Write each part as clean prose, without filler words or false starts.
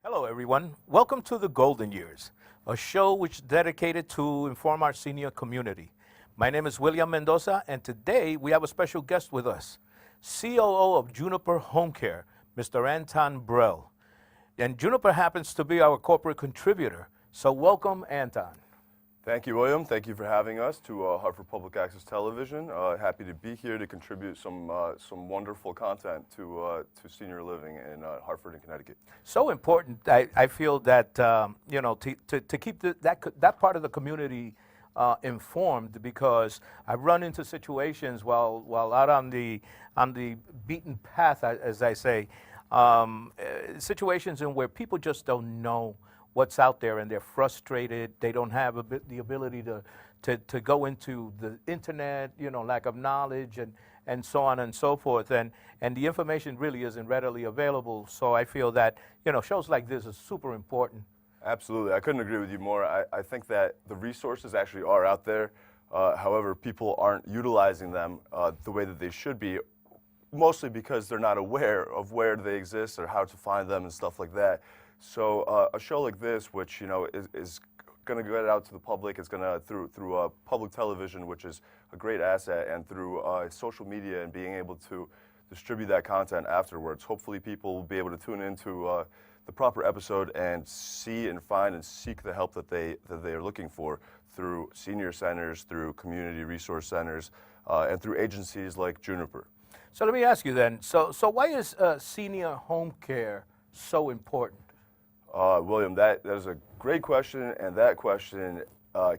Hello, everyone. Welcome to the Golden Years, a show which is dedicated to inform our senior community. My name is William Mendoza, and today we have a special guest with us, COO of Juniper Homecare, Mr. Anton Brel. And Juniper happens to be our corporate contributor, so welcome, Anton. Thank you, William. Thank you for having us to Hartford Public Access Television. Happy to be here to contribute some wonderful content to senior living in Hartford and Connecticut. So important, I feel that to keep that part of the community informed, because I've run into situations while out on the beaten path, as I say, situations in where people just don't know what's out there, and they're frustrated. They don't have the ability to go into the internet, lack of knowledge, and so on and so forth. And the information really isn't readily available. So I feel that, shows like this are super important. Absolutely. I couldn't agree with you more. I think that the resources actually are out there. However, people aren't utilizing them the way that they should be, mostly because they're not aware of where they exist or how to find them and stuff like that. So a show like this, which is going to get out to the public, it's going to through public television, which is a great asset, and through social media and being able to distribute that content afterwards. Hopefully, people will be able to tune into the proper episode and see and find and seek the help that they are looking for through senior centers, through community resource centers, and through agencies like Juniper. So let me ask you then. So why is senior home care so important? William, that is a great question, and that question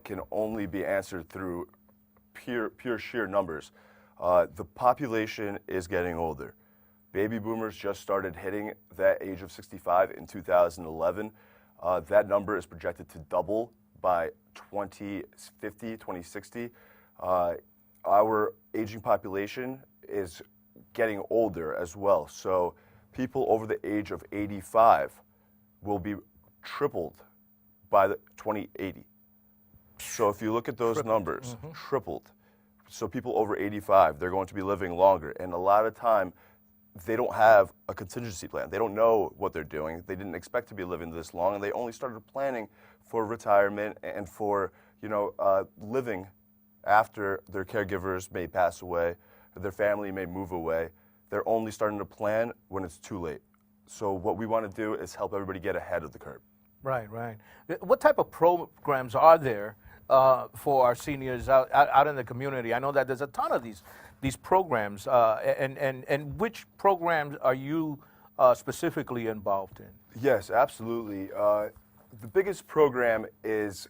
can only be answered through pure sheer numbers. The population is getting older. Baby boomers just started hitting that age of 65 in 2011. That number is projected to double by 2050, 2060. Our aging population is getting older as well. So people over the age of 85 will be tripled by the 2080. So if you look at those numbers, tripled. So people over 85, they're going to be living longer. And a lot of time, they don't have a contingency plan. They don't know what they're doing. They didn't expect to be living this long, and they only started planning for retirement and for living after their caregivers may pass away, or their family may move away. They're only starting to plan when it's too late. So what we want to do is help everybody get ahead of the curve. Right. What type of programs are there for our seniors out in the community? I know that there's a ton of these programs, and which programs are you specifically involved in? Yes, absolutely. The biggest program is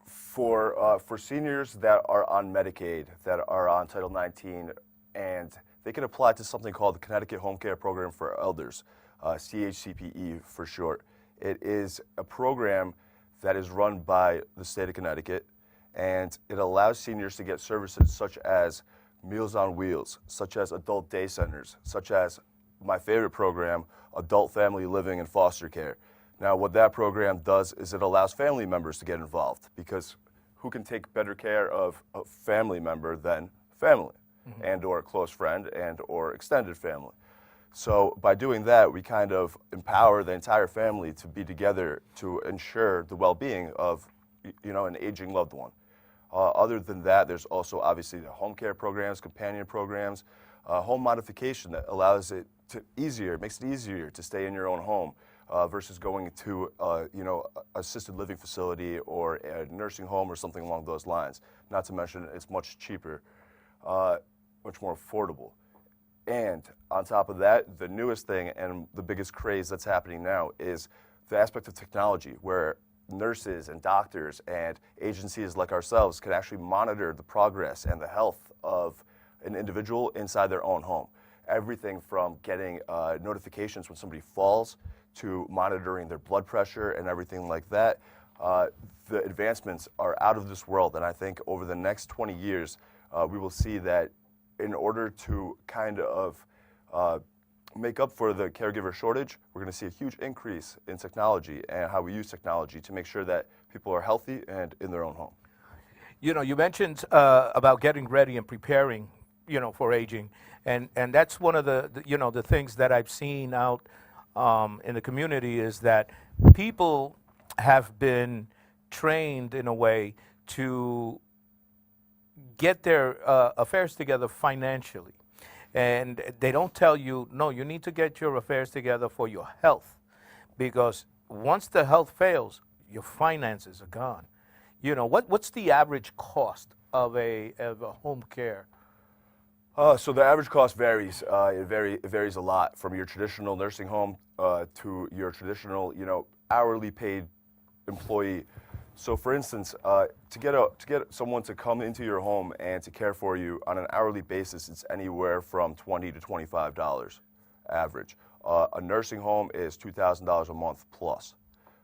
for seniors that are on Medicaid, that are on Title 19, and they can apply to something called the Connecticut Homecare Program for Elders. CHCPE for short. It is a program that is run by the state of Connecticut, and it allows seniors to get services such as Meals on Wheels, such as adult day centers, such as my favorite program, Adult Family Living and Foster Care. Now, what that program does is it allows family members to get involved, because who can take better care of a family member than family, and or a close friend and or extended family. So by doing that, we kind of empower the entire family to be together to ensure the well-being of, an aging loved one. Other than that, there's also obviously the home care programs, companion programs, home modification that allows it makes it easier to stay in your own home versus going to, assisted living facility or a nursing home or something along those lines. Not to mention it's much cheaper, much more affordable. And on top of that, the newest thing and the biggest craze that's happening now is the aspect of technology, where nurses and doctors and agencies like ourselves can actually monitor the progress and the health of an individual inside their own home. Everything from getting notifications when somebody falls to monitoring their blood pressure and everything like that. The advancements are out of this world, and I think over the next 20 years, we will see that in order to kind of make up for the caregiver shortage, we're going to see a huge increase in technology and how we use technology to make sure that people are healthy and in their own home. You mentioned about getting ready and preparing, for aging, and that's one of the things that I've seen out in the community is that people have been trained in a way to get their affairs together financially. And they don't tell you, no, you need to get your affairs together for your health. Because once the health fails, your finances are gone. You know, what's the average cost of a home care? So the average cost varies. It varies a lot from your traditional nursing home to your traditional, hourly paid employee. So, for instance, to get someone to come into your home and to care for you on an hourly basis, it's anywhere from $20 to $25 average. A nursing home is $2,000 a month plus.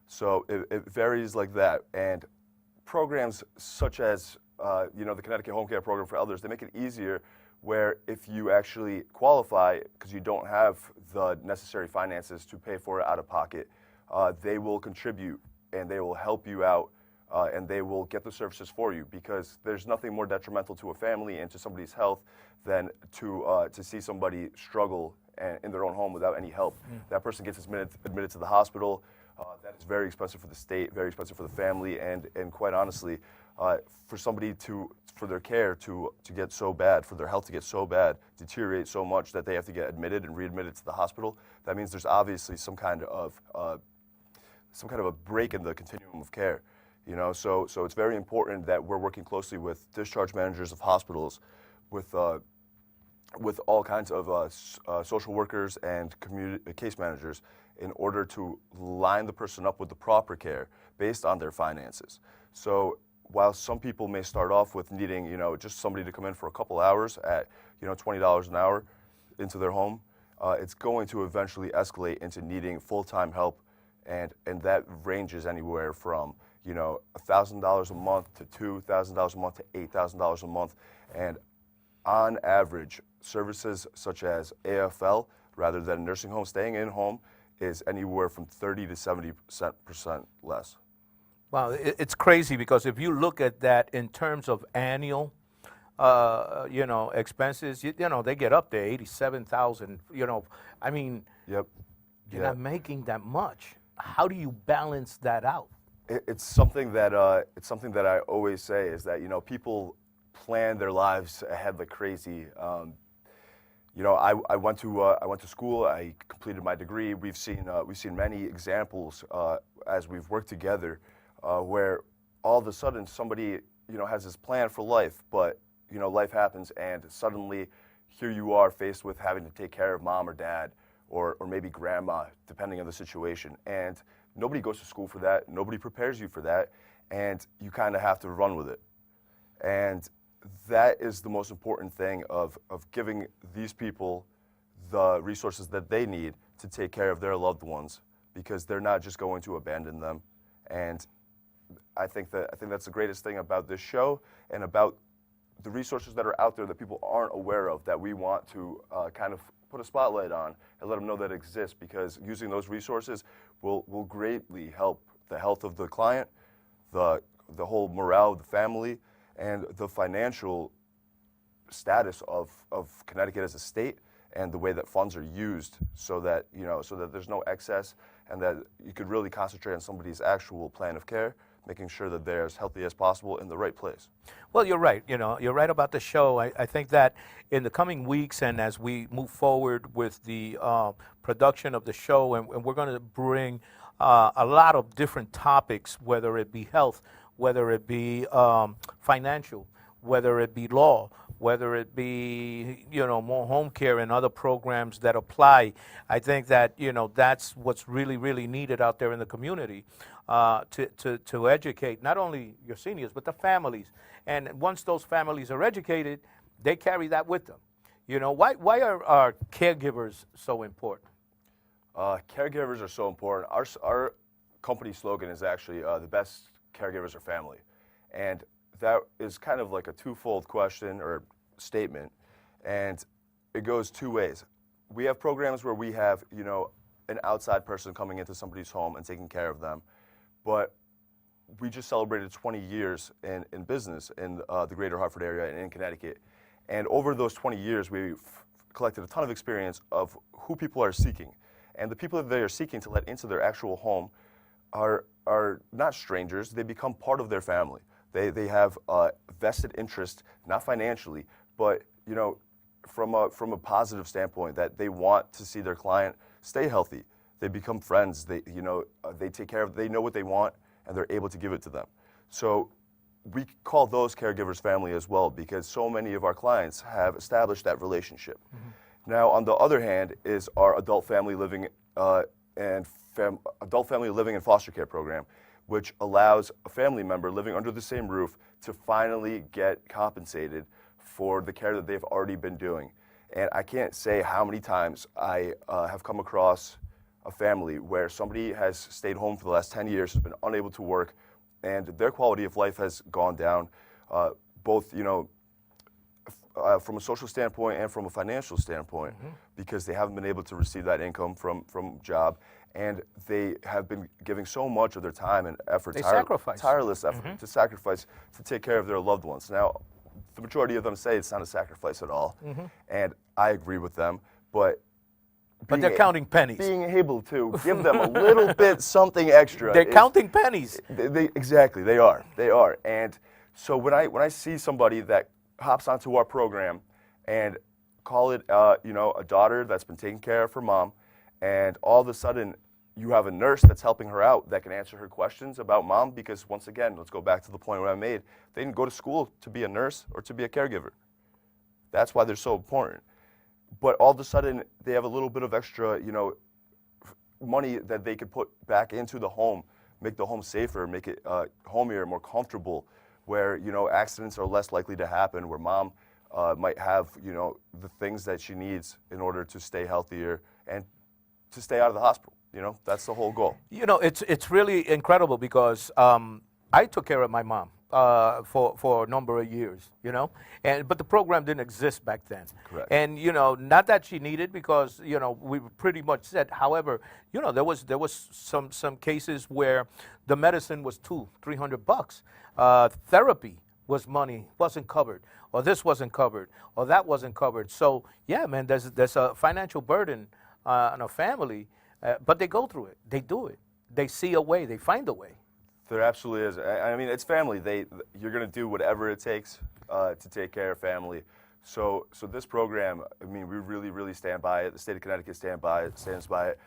So it varies like that. And programs such as the Connecticut Homecare program for elders, they make it easier where if you actually qualify because you don't have the necessary finances to pay for it out of pocket, they will contribute and they will help you out and they will get the services for you, because there's nothing more detrimental to a family and to somebody's health than to see somebody struggle in their own home without any help. That person gets admitted to the hospital. That is very expensive for the state, very expensive for the family, and quite honestly, for their care to get so bad, for their health to get so bad, deteriorate so much that they have to get admitted and readmitted to the hospital, that means there's obviously some kind of a break in the continuum of care. So it's very important that we're working closely with discharge managers of hospitals, with all kinds of social workers and case managers, in order to line the person up with the proper care based on their finances. So while some people may start off with needing, just somebody to come in for a couple hours at, $20 an hour into their home, it's going to eventually escalate into needing full-time help, and that ranges anywhere from, $1,000 a month to $2,000 a month to $8,000 a month. And on average, services such as AFL, rather than nursing home, staying in home, is anywhere from 30 to 70% less. Wow, it's crazy, because if you look at that in terms of annual, expenses, they get up there, 87,000. I mean, Yep. you're not making that much. How do you balance that out? It's something that I always say is that people plan their lives ahead like crazy. I went to school. I completed my degree. We've seen many examples as we've worked together, where all of a sudden somebody has this plan for life, but life happens, and suddenly here you are faced with having to take care of mom or dad, or maybe grandma, depending on the situation. And nobody goes to school for that. Nobody prepares you for that, and you kind of have to run with it. And that is the most important thing of giving these people the resources that they need to take care of their loved ones, because they're not just going to abandon them. And I think that's the greatest thing about this show, and about the resources that are out there that people aren't aware of, that we want to kind of put a spotlight on and let them know that exist, because using those resources will greatly help the health of the client, the whole morale of the family, and the financial status of Connecticut as a state, and the way that funds are used, so that there's no excess, and that you could really concentrate on somebody's actual plan of care, making sure that they're as healthy as possible in the right place. Well, you're right. You're right about the show. I think that in the coming weeks, and as we move forward with the production of the show, and we're going to bring a lot of different topics, whether it be health, whether it be financial, whether it be law, whether it be, more home care and other programs that apply. I think that, that's what's really, really needed out there in the community, to educate not only your seniors, but the families. And once those families are educated, they carry that with them. Why are our caregivers so important? Caregivers are so important. Our company slogan is actually the best caregivers are family. And that is kind of like a twofold question or statement, and it goes two ways. We have programs where we have, an outside person coming into somebody's home and taking care of them, but we just celebrated 20 years in business in the greater Hartford area and in Connecticut. And over those 20 years, we've collected a ton of experience of who people are seeking. And the people that they are seeking to let into their actual home, are not strangers. They become part of their family. They have vested interest, not financially, but from a positive standpoint, that they want to see their client stay healthy. They become friends. They take care of. They know what they want, and they're able to give it to them. So we call those caregivers family as well, because so many of our clients have established that relationship. Mm-hmm. Now, on the other hand, is our adult family living adult family living and foster care program, which allows a family member living under the same roof to finally get compensated for the care that they've already been doing. And I can't say how many times I have come across a family where somebody has stayed home for the last 10 years, has been unable to work, and their quality of life has gone down, both from a social standpoint and from a financial standpoint, mm-hmm. because they haven't been able to receive that income from job, and they have been giving so much of their time and effort, tireless effort, mm-hmm. to sacrifice to take care of their loved ones. Now, the majority of them say it's not a sacrifice at all, mm-hmm. and I agree with them, but they're counting pennies. Being able to give them a little bit something extra. They're counting pennies. Exactly, they are. And so when I see somebody that hops onto our program and call it a daughter that's been taking care of her mom, and all of a sudden you have a nurse that's helping her out that can answer her questions about mom, because once again, let's go back to the point where I made, they didn't go to school to be a nurse or to be a caregiver. That's why they're so important. But all of a sudden, they have a little bit of extra, money that they could put back into the home, make the home safer, make it homier, more comfortable, where, accidents are less likely to happen, where mom might have, the things that she needs in order to stay healthier and to stay out of the hospital. That's the whole goal. It's really incredible, because I took care of my mom for a number of years, but the program didn't exist back then. Correct. And not that she needed, because we pretty much said. However, there was some cases where the medicine was $200-300. Therapy was money, wasn't covered, or this wasn't covered, or that wasn't covered. So yeah, man, there's a financial burden on a family, but they go through it. They do it. They see a way. They find a way. There absolutely is. I mean, it's family. You're going to do whatever it takes to take care of family. So this program, I mean, we really, really stand by it. The state of Connecticut stands by it.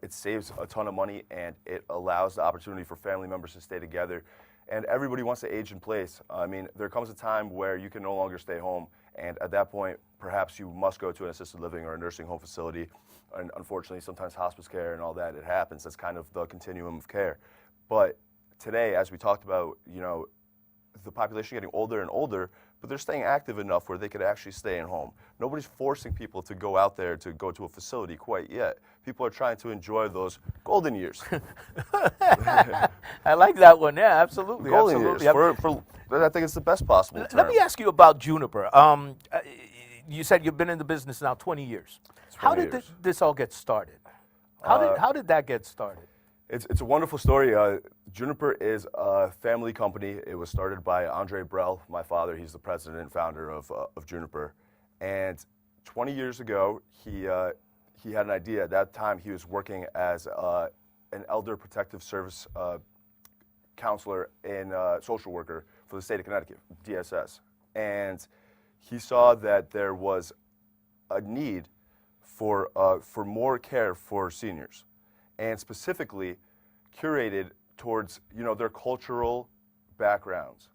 It saves a ton of money, and it allows the opportunity for family members to stay together. And everybody wants to age in place. I mean, there comes a time where you can no longer stay home, and at that point, perhaps you must go to an assisted living or a nursing home facility. And unfortunately, sometimes hospice care and all that, it happens. That's kind of the continuum of care. But today, as we talked about, the population getting older and older, but they're staying active enough where they could actually stay at home. Nobody's forcing people to go out there to go to a facility quite yet. People are trying to enjoy those golden years. I like that one. Yeah, absolutely. Golden absolutely. years. I think it's the best possible term. Let me ask you about Juniper. You said you've been in the business now 20 years. How did this all get started? How did that get started? It's a wonderful story. Juniper is a family company. It was started by Brel, my father. He's the president and founder of Juniper. And 20 years ago, he had an idea. At that time, he was working as an elder protective service counselor and social worker for the state of Connecticut, DSS. And he saw that there was a need for more care for seniors, and specifically curated towards their cultural backgrounds.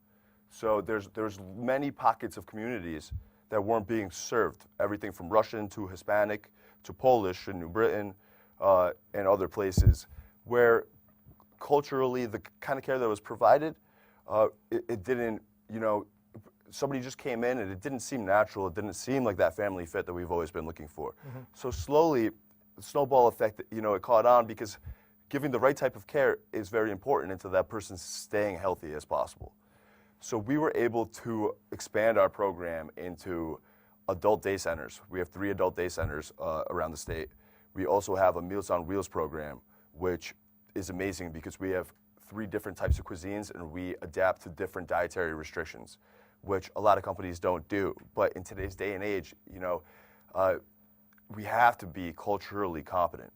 So there's many pockets of communities that weren't being served, everything from Russian to Hispanic to Polish in New Britain and other places, where culturally the kind of care that was provided, it didn't, somebody just came in and it didn't seem natural. It didn't seem like that family fit that we've always been looking for. Mm-hmm. So slowly, the snowball effect, it caught on, because giving the right type of care is very important into that person staying healthy as possible. So we were able to expand our program into adult day centers. We have 3 adult day centers around the state. We also have a Meals on Wheels program, which is amazing because we have 3 different types of cuisines and we adapt to different dietary restrictions, which a lot of companies don't do. But in today's day and age, we have to be culturally competent.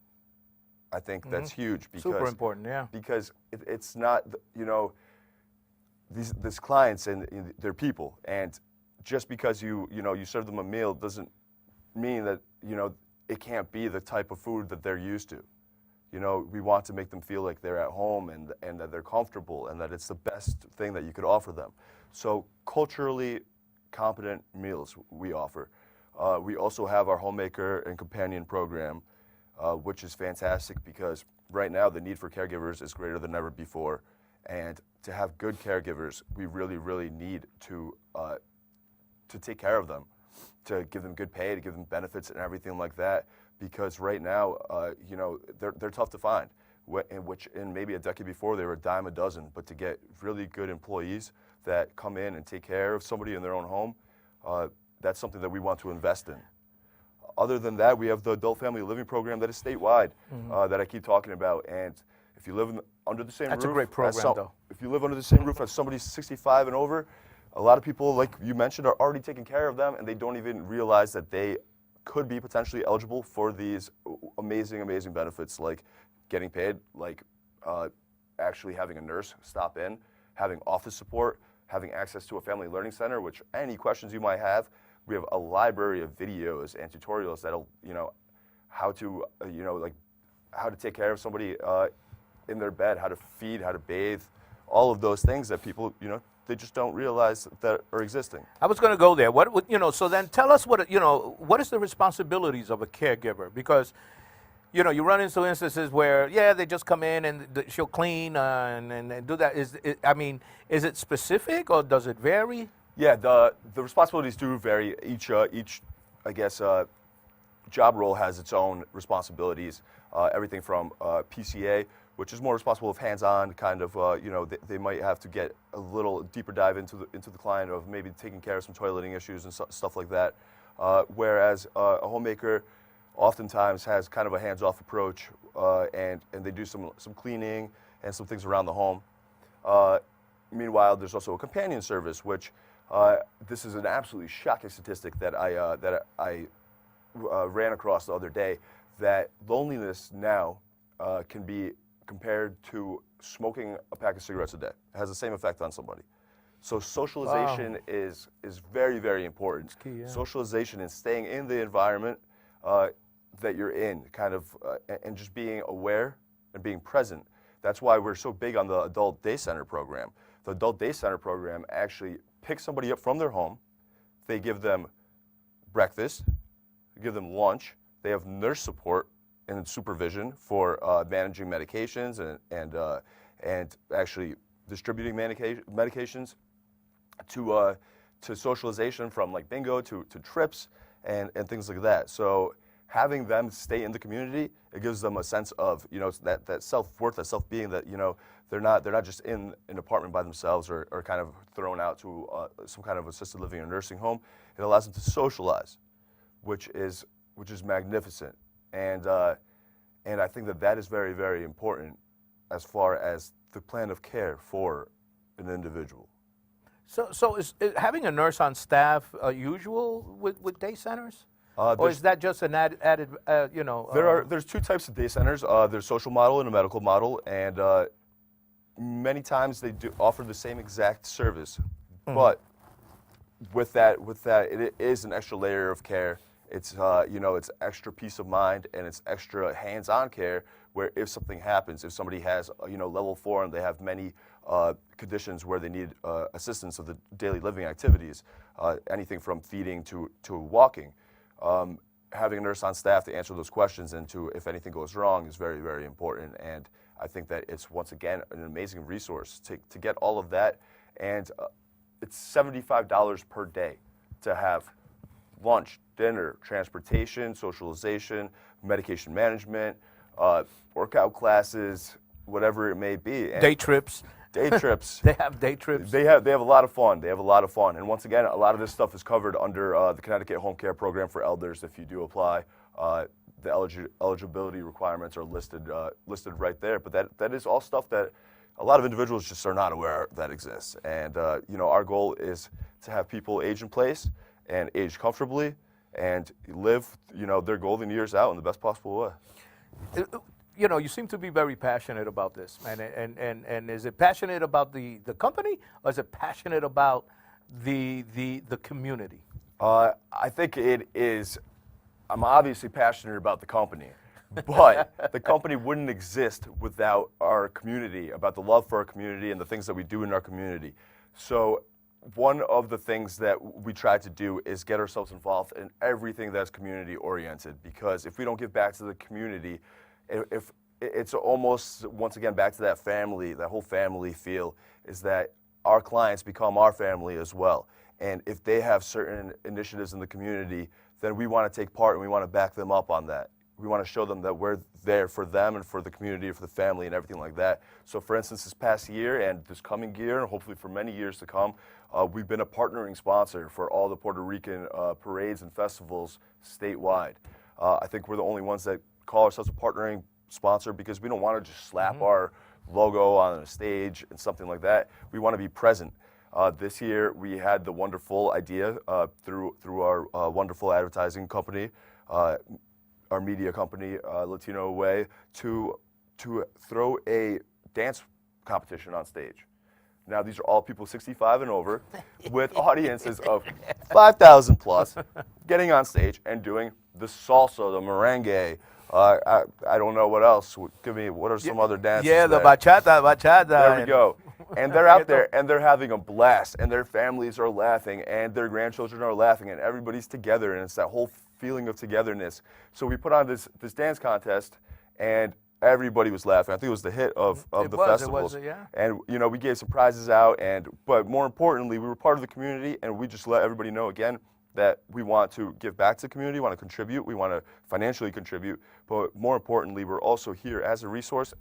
I think that's huge because Super important, yeah. because it's not, these clients and they're people, and just because you serve them a meal doesn't mean that it can't be the type of food that they're used to. We want to make them feel like they're at home and that they're comfortable and that it's the best thing that you could offer them. So culturally competent meals we offer. We also have our homemaker and companion program, which is fantastic because right now the need for caregivers is greater than ever before. And to have good caregivers, we really, really need to take care of them, to give them good pay, to give them benefits and everything like that. Because right now, they're tough to find. In maybe a decade before, they were a dime a dozen. But to get really good employees that come in and take care of somebody in their own home, that's something that we want to invest in. Other than that, we have the adult family living program that is statewide, that I keep talking about. And if you live under the same roof, That's a great program, though. If you live under the same roof as somebody 65 and over, a lot of people, like you mentioned, are already taking care of them, and they don't even realize that they could be potentially eligible for these amazing, amazing benefits, like getting paid, like actually having a nurse stop in, having office support, having access to a family learning center, which any questions you might have, we have a library of videos and tutorials that'll, how to take care of somebody in their bed, how to feed, how to bathe, all of those things that people, they just don't realize that are existing. I was going to go there. What would so then tell us what is the responsibilities of a caregiver? Because you run into instances where they just come in and she'll clean and do that. Is it specific or does it vary? Yeah, the responsibilities do vary. Each I guess job role has its own responsibilities. Everything from PCA, which is more responsible of hands-on, kind of, they might have to get a little deeper dive into the client of maybe taking care of some toileting issues and stuff like that. Whereas a homemaker oftentimes has kind of a hands-off approach, and they do some cleaning and some things around the home. Meanwhile, there's also a companion service, which this is an absolutely shocking statistic that I ran across the other day, that loneliness now can be compared to smoking a pack of cigarettes a day. It has the same effect on somebody. So socialization is very, very important. It's key, yeah. Socialization and staying in the environment that you're in, kind of, and just being aware and being present. That's why we're so big on the Adult Day Center program. The Adult Day Center program actually picks somebody up from their home. They give them breakfast, they give them lunch, they have nurse support and supervision for managing medications and actually distributing medications to socialization, from like bingo to trips and things like that. So having them stay in the community, it gives them a sense of that self-worth, that self-being, that they're not just in an apartment by themselves or kind of thrown out to some kind of assisted living or nursing home. It allows them to socialize, which is magnificent. And I think that is very, very important as far as the plan of care for an individual. So is having a nurse on staff usual with day centers? Or is that just an added, There's two types of day centers. There's social model and a medical model, and many times they do offer the same exact service. But with that, it is an extra layer of care. It's it's extra peace of mind, and it's extra hands-on care, where if something happens, if somebody has level 4 and they have many conditions where they need assistance of the daily living activities, anything from feeding to walking, having a nurse on staff to answer those questions and to, if anything goes wrong, is very, very important. And I think that it's, once again, an amazing resource to get all of that. And it's $75 per day to have lunch, dinner, transportation, socialization, medication management, workout classes, whatever it may be. And day trips. Day trips. They have day trips. They have a lot of fun. They have a lot of fun. And once again, a lot of this stuff is covered under the Connecticut Homecare program for elders. If you do apply, the eligibility requirements are listed right there. But that is all stuff that a lot of individuals just are not aware that exists. And our goal is to have people age in place and age comfortably and live their golden years out in the best possible way. you know, you seem to be very passionate about this, man. And is it passionate about the company, or is it passionate about the community? I think it is. I'm obviously passionate about the company, but the company wouldn't exist without our community, about the love for our community and the things that we do in our community. So one of the things that we try to do is get ourselves involved in everything that's community oriented, because if we don't give back to the community, if it's almost, once again, back to that family, that whole family feel, is that our clients become our family as well. And if they have certain initiatives in the community, then we want to take part and we want to back them up on that. We want to show them that we're there for them and for the community, for the family and everything like that. So for instance, this past year and this coming year, and hopefully for many years to come, we've been a partnering sponsor for all the Puerto Rican parades and festivals statewide. I think we're the only ones that call ourselves a partnering sponsor, because we don't want to just slap our logo on a stage and something like that. We want to be present. This year we had the wonderful idea through our wonderful advertising company, our media company, Latino Way, to throw a dance competition on stage. Now these are all people 65 and over with audiences of 5,000 plus getting on stage and doing the salsa, the merengue. I don't know what else. Give me, what are some other dances? Yeah, the bachata. There we go. And they're out there and they're having a blast, and their families are laughing and their grandchildren are laughing, and everybody's together, and it's that whole feeling of togetherness. So we put on this dance contest, and everybody was laughing. I think it was the hit of the festival. Yeah. And you know, we gave some prizes out, but more importantly, we were part of the community, and we just let everybody know again that we want to give back to the community, want to contribute, we want to financially contribute, but more importantly, we're also here as a resource.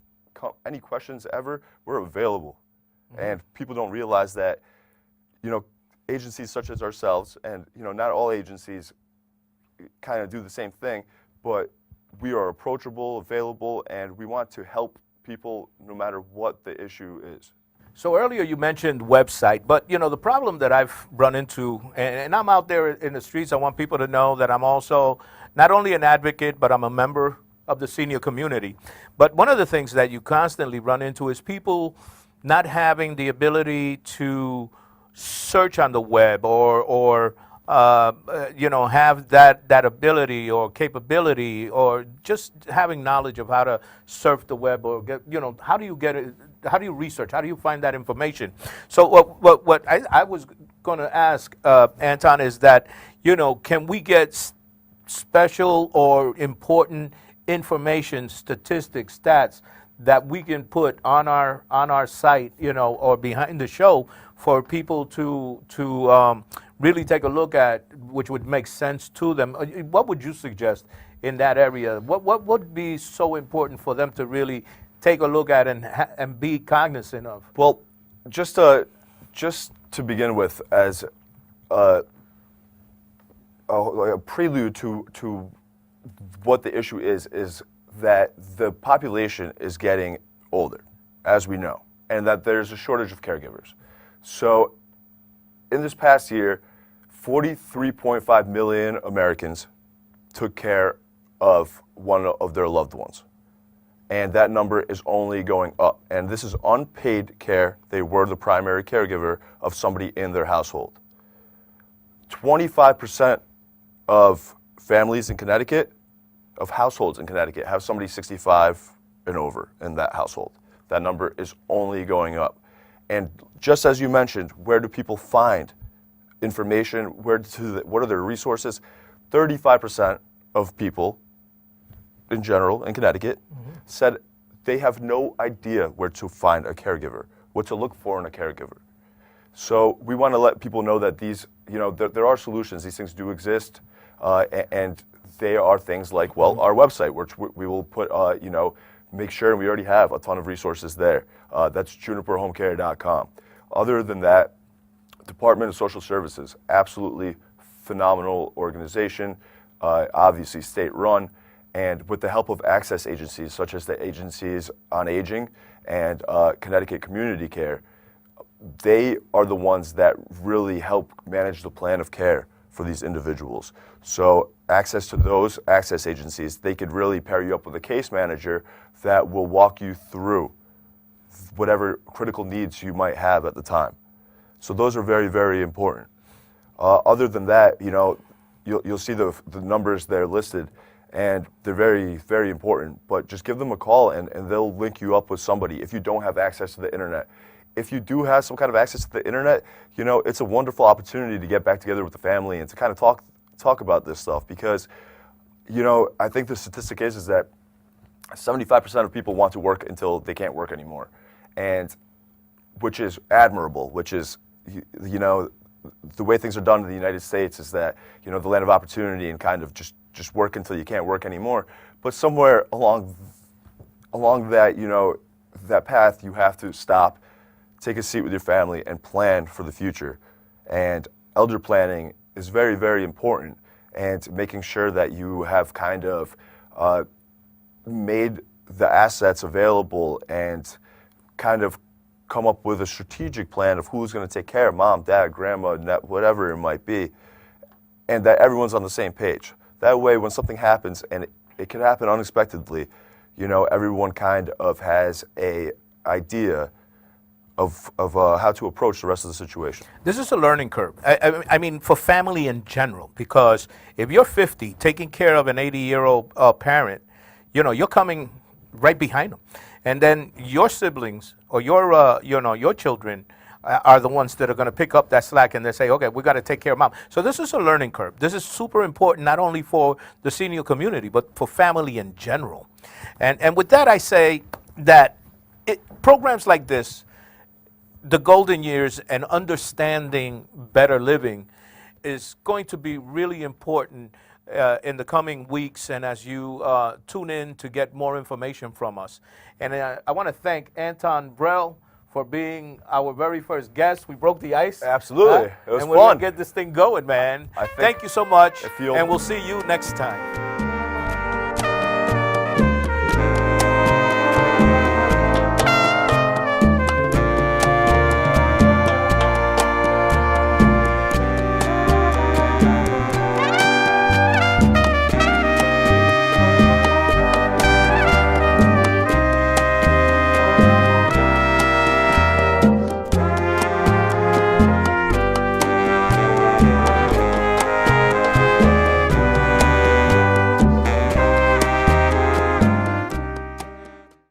Any questions ever, we're available. And people don't realize that, you know, agencies such as ourselves, and you know, not all agencies kind of do the same thing, but we are approachable, available, and we want to help people no matter what the issue is. So earlier you mentioned website, but you know, the problem that I've run into, and I'm out there in the streets, I want people to know that I'm also not only an advocate, but I'm a member of the senior community. But one of the things that you constantly run into is people not having the ability to search on the web, or you know, have that ability or capability, or just having knowledge of how to surf the web, or get, you know, how do you get it? How do you research? How do you find that information? So what I was going to ask Anton is that, you know, can we get special or important information, statistics, stats that we can put on our site, you know, or behind the show for people to really take a look at, which would make sense to them? What would you suggest in that area? What would be so important for them to really take a look at and be cognizant of? Well, just to begin with, as a prelude to what the issue is that the population is getting older, as we know, and that there's a shortage of caregivers. So in this past year, 43.5 million Americans took care of one of their loved ones. And that number is only going up. And this is unpaid care. They were the primary caregiver of somebody in their household. 25% of families in Connecticut, of households in Connecticut, have somebody 65 and over in that household. That number is only going up. And just as you mentioned, where do people find information? What are their resources? 35% of people in general in Connecticut said they have no idea where to find a caregiver, what to look for in a caregiver. So we want to let people know that these, you know, there are solutions. These things do exist, and they are things like, well, our website, which we will put, you know, make sure, and we already have a ton of resources there. That's juniperhomecare.com. Other than that, Department of Social Services, absolutely phenomenal organization, obviously state-run, and with the help of access agencies such as the Agencies on Aging and Connecticut Community Care, they are the ones that really help manage the plan of care for these individuals. So access to those access agencies, they could really pair you up with a case manager that will walk you through whatever critical needs you might have at the time. So those are very, very important. Other than that, you know, you'll see the numbers that are listed, and they're very, very important. But just give them a call, and they'll link you up with somebody if you don't have access to the internet. If you do have some kind of access to the internet, you know, it's a wonderful opportunity to get back together with the family and to kind of talk about this stuff, because, you know, I think the statistic is that 75% of people want to work until they can't work anymore, and which is admirable, which is, you know, the way things are done in the United States is that, you know, the land of opportunity and kind of just work until you can't work anymore. But somewhere along that, you know, that path, you have to stop, take a seat with your family, and plan for the future. And elder planning is very, very important, and making sure that you have kind of made the assets available and kind of come up with a strategic plan of who's going to take care of mom, dad, grandma, whatever it might be, and that everyone's on the same page. That way, when something happens, and it can happen unexpectedly, you know, everyone kind of has a idea of how to approach the rest of the situation. This is a learning curve. I mean, for family in general, because if you're 50, taking care of an 80-year-old parent, you know, you're coming right behind them. And then your siblings or your, you know, your children are the ones that are going to pick up that slack, and they say, okay, we got to take care of mom. So this is a learning curve. This is super important, not only for the senior community, but for family in general. And with that, I say that programs like this, the golden years and understanding better living, is going to be really important in the coming weeks, and as you tune in to get more information from us. And I want to thank Anton Brel for being our very first guest. We broke the ice. Absolutely. It was and we're fun. going to get this thing going, man. Thank you so much, I feel- and we'll see you next time.